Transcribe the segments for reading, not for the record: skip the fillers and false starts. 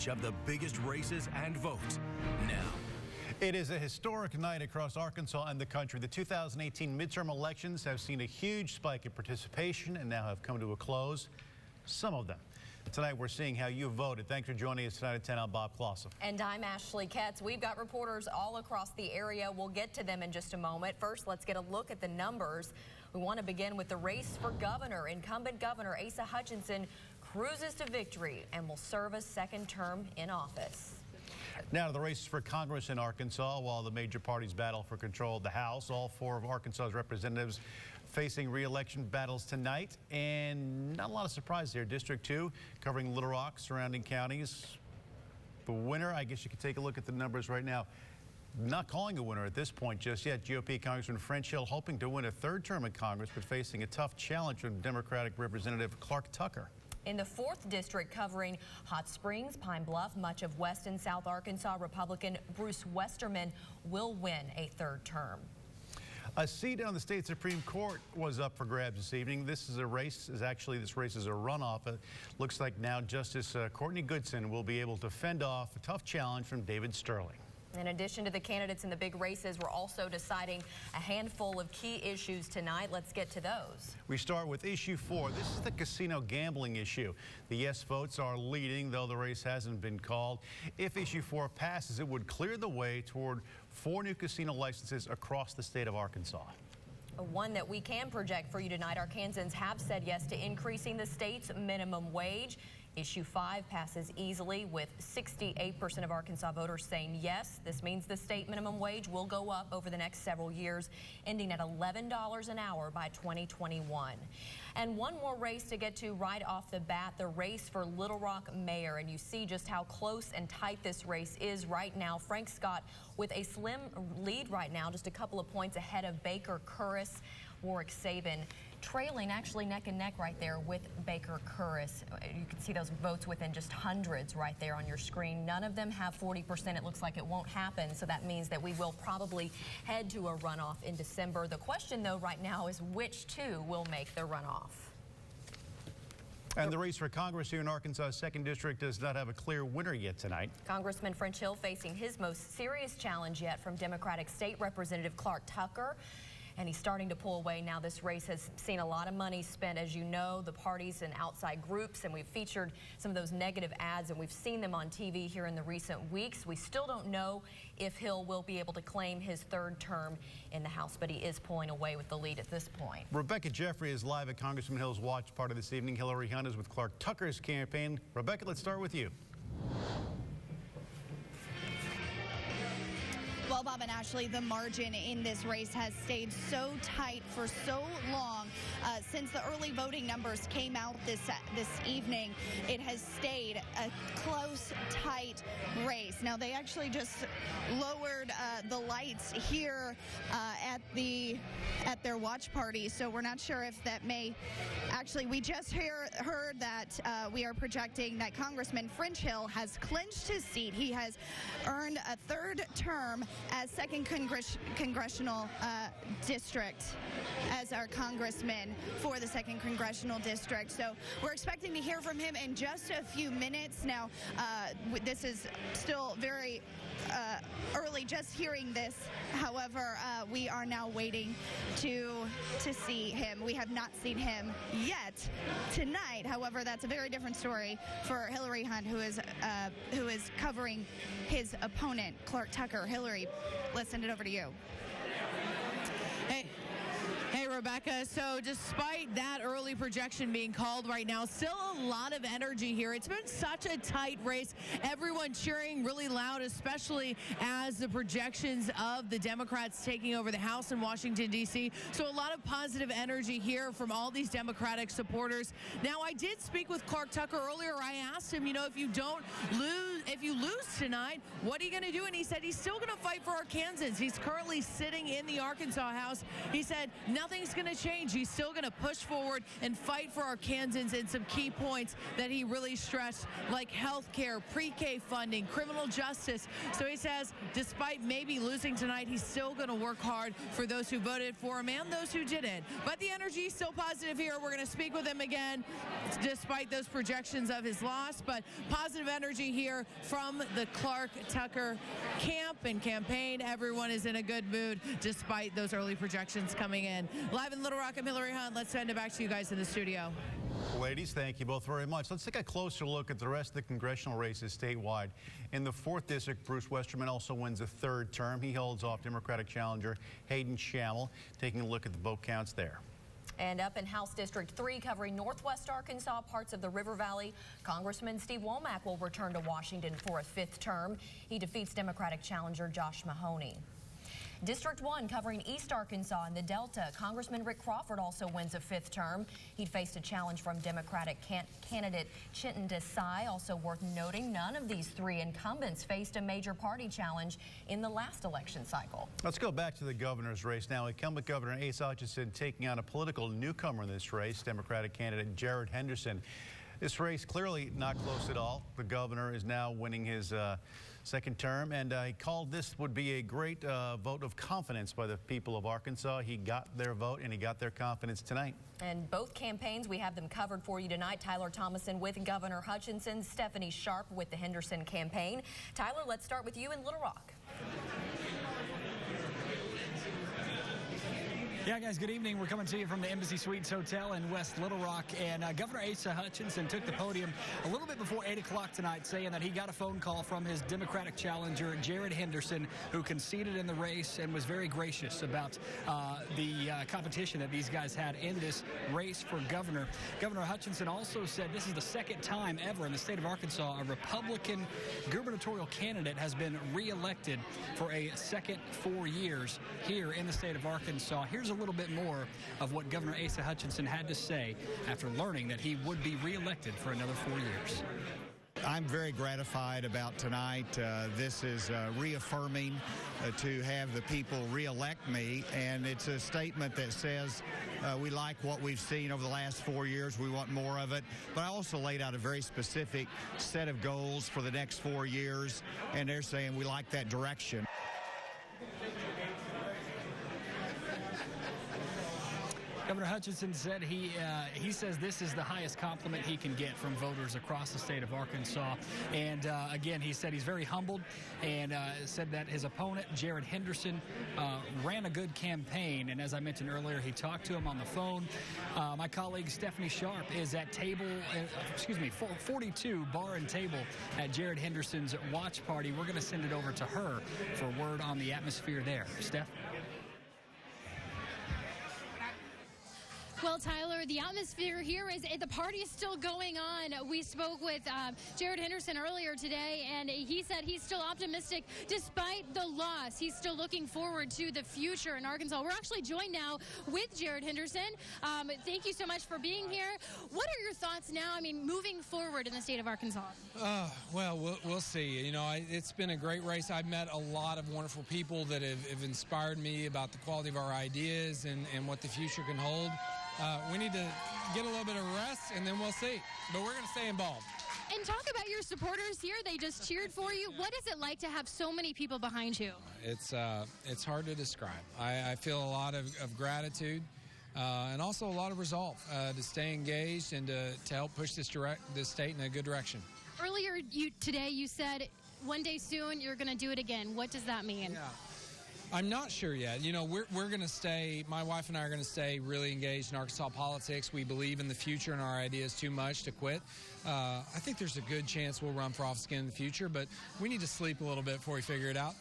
coverage of the biggest races and votes now. It is a historic night across Arkansas and the country. The 2018 midterm elections have seen a huge spike in participation and now have come to a close. Some of them. Tonight, we're seeing how you voted. Thanks for joining us tonight at 10. I'm Bob Clausen. And I'm Ashley Ketz. We've got reporters all across the area. We'll get to them in just a moment. First, let's get a look at the numbers. We want to begin with the race for governor. Incumbent Governor Asa Hutchinson cruises to victory and will serve a second term in office. Now to the races for Congress in Arkansas. While the major parties battle for control of the House, all four of Arkansas's representatives facing re-election battles tonight. And not a lot of surprise here. District 2 covering Little Rock, surrounding counties. The winner, I guess you could take a look at the numbers right now. Not calling a winner at this point just yet. GOP Congressman French Hill hoping to win a third term in Congress, but facing a tough challenge from Democratic Representative KARK Tucker. In the 4th District covering Hot Springs, Pine Bluff, much of West and South Arkansas, Republican Bruce Westerman will win a third term. A seat on the state Supreme Court was up for grabs this evening. This race is a runoff. It looks like now Justice Courtney Goodson will be able to fend off a tough challenge from David Sterling. In addition to the candidates in the big races, we're also deciding a handful of key issues tonight. Let's get to those. We start with issue 4. This is the casino gambling issue. The yes votes are leading, though the race hasn't been called. If issue 4 passes, it would clear the way toward 4 new casino licenses across the state of Arkansas. One that we can project for you tonight, Arkansans have said yes to increasing the state's minimum wage. Issue 5 passes easily with 68% of Arkansas voters saying yes. This means the state minimum wage will go up over the next several years, ending at $11 an hour by 2021. And one more race to get to right off the bat, the race for Little Rock mayor. And you see just how close and tight this race is right now. Frank Scott with a slim lead right now, just a couple of points ahead of Baker Curris. Warwick Sabin trailing actually neck and neck right there with Baker Curris. You can see those votes within just hundreds right there on your screen. None of them have 40%. It looks like it won't happen, so that means that we will probably head to a runoff in December. The question, though, right now is which two will make the runoff. And the race for Congress here in Arkansas' 2nd District does not have a clear winner yet tonight. Congressman French Hill facing his most serious challenge yet from Democratic State Representative KARK Tucker. And he's starting to pull away now. This race has seen a lot of money spent, as you know, the parties and outside groups, and we've featured some of those negative ads, and we've seen them on TV here in the recent weeks. We still don't know if Hill will be able to claim his third term in the House, but he is pulling away with the lead at this point. Rebecca Jeffrey is live at Congressman Hill's watch party this evening. Hillary Hunt is with KARK Tucker's campaign. Rebecca, let's start with you. Well, Bob and Ashley, the margin in this race has stayed so tight for so long. Since the early voting numbers came out this evening, it has stayed a close, tight race. Now, they actually just lowered the lights here at their watch party, so we're not sure if that may actually. We just heard that we are projecting that Congressman French Hill has clinched his seat. He has earned a third term as 2nd Congressional District as our congressman for the 2nd Congressional District. So we're expecting to hear from him in just a few minutes. Now, this is still very early, just hearing this. However, we are now waiting to see him. We have not seen him yet tonight. However, that's a very different story for Hillary Hunt, who is covering his opponent, KARK Tucker. Hillary, let's send it over to you. Hey, Rebecca. So despite that early projection being called right now, still a lot of energy here. It's been such a tight race. Everyone cheering really loud, especially as the projections of the Democrats taking over the House in Washington, D.C. So a lot of positive energy here from all these Democratic supporters. Now, I did speak with KARK Tucker earlier. I asked him, if you lose tonight, what are you going to do? And he said he's still going to fight for Arkansans. He's currently sitting in the Arkansas House. He said nothing's nothing's going to change. He's still going to push forward and fight for Arkansans in some key points that he really stressed, like health care, pre-K funding, criminal justice. So he says, despite maybe losing tonight, he's still going to work hard for those who voted for him and those who didn't. But the energy is still positive here. We're going to speak with him again, despite those projections of his loss. But positive energy here from the Clark Tucker camp and campaign. Everyone is in a good mood, despite those early projections coming in. Live in Little Rock, I'm Hillary Hunt. Let's send it back to you guys in the studio. Ladies, thank you both very much. Let's take a closer look at the rest of the congressional races statewide. In the 4th District, Bruce Westerman also wins a 3rd term. He holds off Democratic challenger Hayden Schammel. Taking a look at the vote counts there. And up in House District 3, covering Northwest Arkansas, parts of the River Valley, Congressman Steve Womack will return to Washington for a 5th term. He defeats Democratic challenger Josh Mahoney. District 1, covering East Arkansas and the Delta, Congressman Rick Crawford also wins a 5th term. He'd faced a challenge from Democratic candidate Chinton Desai. Also worth noting, none of these 3 incumbents faced a major party challenge in the last election cycle. Let's go back to the governor's race now. Incumbent Governor Asa Hutchinson taking on a political newcomer in this race, Democratic candidate Jared Henderson. This race clearly not close at all. The governor is now winning his 2nd term, and he called this would be a great vote of confidence by the people of Arkansas. He got their vote, and he got their confidence tonight. And both campaigns, we have them covered for you tonight. Tyler Thomason with Governor Hutchinson, Stephanie Sharp with the Henderson campaign. Tyler, let's start with you in Little Rock. Yeah, guys, good evening. We're coming to you from the Embassy Suites Hotel in West Little Rock. And Governor Asa Hutchinson took the podium a little bit before 8 o'clock tonight, saying that he got a phone call from his Democratic challenger, Jared Henderson, who conceded in the race and was very gracious about the competition that these guys had in this race for governor. Governor Hutchinson also said this is the 2nd time ever in the state of Arkansas a Republican gubernatorial candidate has been reelected for a 2nd 4 years here in the state of Arkansas. Here's a little bit more of what Governor Asa Hutchinson had to say after learning that he would be reelected for another 4 years. I'm very gratified about tonight. This is reaffirming to have the people reelect me, and it's a statement that says we like what we've seen over the last 4 years. We want more of it. But I also laid out a very specific set of goals for the next 4 years, and they're saying we like that direction. Governor Hutchinson said he says this is the highest compliment he can get from voters across the state of Arkansas. And again, he said he's very humbled and said that his opponent, Jared Henderson, ran a good campaign. And as I mentioned earlier, he talked to him on the phone. My colleague Stephanie Sharp is at 42 bar and table at Jared Henderson's watch party. We're going to send it over to her for word on the atmosphere there. Steph? Well, Tyler, the atmosphere here is the party is still going on. We spoke with Jared Henderson earlier today, and he said he's still optimistic despite the loss. He's still looking forward to the future in Arkansas. We're actually joined now with Jared Henderson. Thank you so much for being here. What are your thoughts now, moving forward in the state of Arkansas? Well, we'll see. You know, it's been a great race. I've met a lot of wonderful people that have inspired me about the quality of our ideas and what the future can hold. We need to get a little bit of rest, and then we'll see. But we're going to stay involved. And talk about your supporters here. They just cheered for you. What is it like to have so many people behind you? It's hard to describe. I feel a lot of gratitude and also a lot of resolve to stay engaged and to help push this state in a good direction. Earlier today you said one day soon you're going to do it again. What does that mean? Yeah. I'm not sure yet. You know, we're going to stay, my wife and I are going to stay really engaged in Arkansas politics. We believe in the future and our ideas too much to quit. I think there's a good chance we'll run for office again in the future, but we need to sleep a little bit before we figure it out.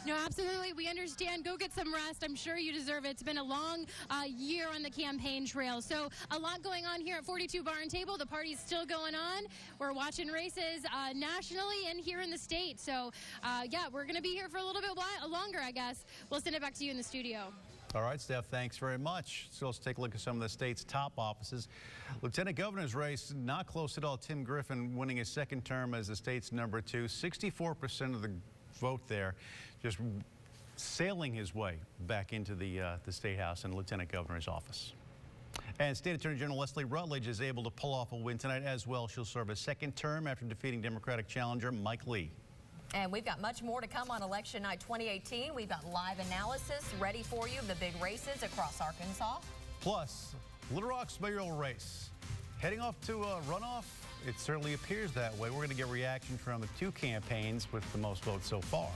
No, absolutely. We understand. Go get some rest. I'm sure you deserve it. It's been a long year on the campaign trail. So a lot going on here at 42 Bar and Table. The party's still going on. We're watching races nationally and here in the state. So, yeah, we're going to be here for a little bit longer, I guess. We'll send it back to you in the studio. All right, Steph, thanks very much. So let's take a look at some of the state's top offices. Lieutenant Governor's race, not close at all. Tim Griffin winning his 2nd term as the state's #2. 64% of the vote there. Just sailing his way back into the State House and Lieutenant Governor's office. And State Attorney General Leslie Rutledge is able to pull off a win tonight as well. She'll serve a second term after defeating Democratic challenger Mike Lee. And we've got much more to come on Election Night 2018. We've got live analysis ready for you of the big races across Arkansas. Plus, Little Rock's mayoral race heading off to a runoff. It certainly appears that way. We're going to get reaction from the two campaigns with the most votes so far.